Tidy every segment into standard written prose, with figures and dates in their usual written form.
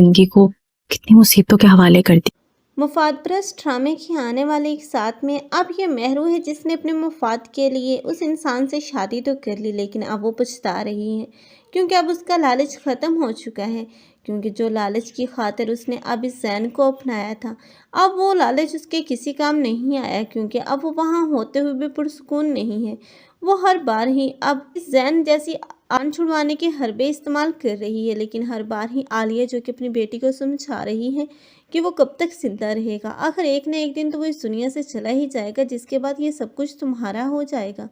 زندگی کو کتنی مصیبتوں کے حوالے کر دی۔ مفاد پرست ڈرامے کی آنے والے ایک ساتھ میں اب یہ مہرو ہے جس نے اپنے مفاد کے لیے اس انسان سے شادی تو کر لی، لیکن اب وہ پچھتا رہی ہے کیونکہ اب اس کا لالچ ختم ہو چکا ہے۔ کیونکہ جو لالچ کی خاطر اس نے اب اس زین کو اپنایا تھا، اب وہ لالچ اس کے کسی کام نہیں آیا، کیونکہ اب وہ وہاں ہوتے ہوئے بھی پرسکون نہیں ہے۔ وہ ہر بار ہی اب اس زین جیسی آن چھڑوانے کے حربے استعمال کر رہی ہے، لیکن ہر بار ہی عالیہ جو کہ اپنی بیٹی کو سمجھا رہی ہے کہ وہ کب تک زندہ رہے گا، آخر ایک نہ ایک دن تو وہ اس دنیا سے چلا ہی جائے گا، جس کے بعد یہ سب کچھ تمہارا ہو جائے گا۔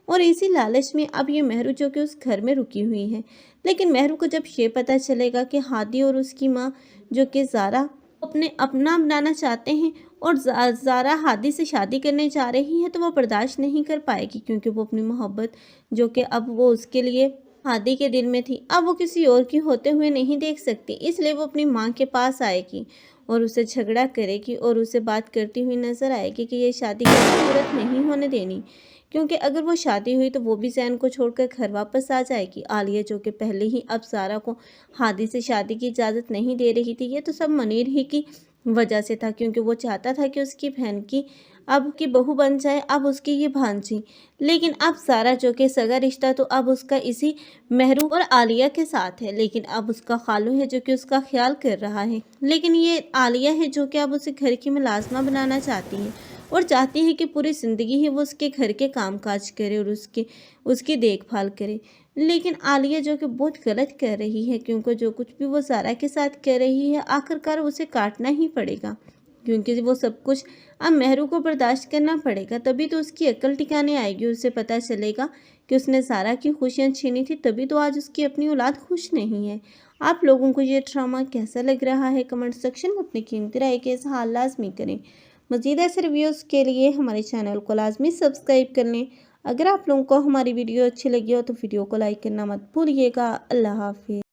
اور اسی لالچ میں اب یہ مہرو جو کہ اس گھر میں رکی ہوئی ہے، لیکن مہرو کو جب یہ پتہ چلے گا کہ ہادی اور اس کی ماں جو کہ زارا اپنا بنانا چاہتے ہیں اور زارا ہادی سے شادی کرنے جا رہی ہے، تو وہ برداشت نہیں کر پائے گی، کیونکہ وہ اپنی محبت جو کہ اب وہ اس کے لیے ہادی کے دل میں تھی، اب وہ کسی اور کی ہوتے ہوئے نہیں دیکھ سکتی، اس لیے وہ اپنی ماں کے پاس آئے گی اور اسے جھگڑا کرے گی اور اسے بات کرتی ہوئی نظر آئے گی کہ یہ شادی کی صورت نہیں ہونے دینی، کیونکہ اگر وہ شادی ہوئی تو وہ بھی زین کو چھوڑ کر گھر واپس آ جائے گی۔ عالیہ جو کہ پہلے ہی اب زارا کو ہادی سے شادی کی اجازت نہیں دے رہی تھی، یہ تو سب منیر ہی کی وجہ سے تھا، کیونکہ وہ چاہتا تھا کہ اس کی بہن کی اب کی بہو بن جائے، اب اس کی یہ بھانجی، لیکن اب زارا جو کہ سگا رشتہ تو اب اس کا اسی مہرو اور عالیہ کے ساتھ ہے، لیکن اب اس کا خالو ہے جو کہ اس کا خیال کر رہا ہے، لیکن یہ عالیہ ہے جو کہ اب اسے گھر کی ملازمہ بنانا چاہتی ہے اور چاہتی ہے کہ پوری زندگی ہی وہ اس کے گھر کے کام کاج کرے اور اس کی دیکھ بھال کرے، لیکن عالیہ جو کہ بہت غلط کر رہی ہے، کیونکہ جو کچھ بھی وہ زارا کے ساتھ کر رہی ہے آخرکار اسے کاٹنا ہی پڑے گا، کیونکہ وہ سب کچھ اب مہرو کو برداشت کرنا پڑے گا، تبھی تو اس کی عقل ٹھکانے آئے گی، اسے پتہ چلے گا کہ اس نے زارا کی خوشیاں چھینی تھی، تبھی تو آج اس کی اپنی اولاد خوش نہیں ہے۔ آپ لوگوں کو یہ ڈرامہ کیسا لگ رہا ہے؟ کمنٹ سیکشن میں اپنی قیمتی رائے کا اظہار لازمی کریں۔ مزید ایسے ریویوز کے لیے ہمارے چینل کو لازمی سبسکرائب کر لیں۔ اگر آپ لوگوں کو ہماری ویڈیو اچھی لگی ہو تو ویڈیو کو لائک کرنا مت بھولیے گا۔ اللہ حافظ۔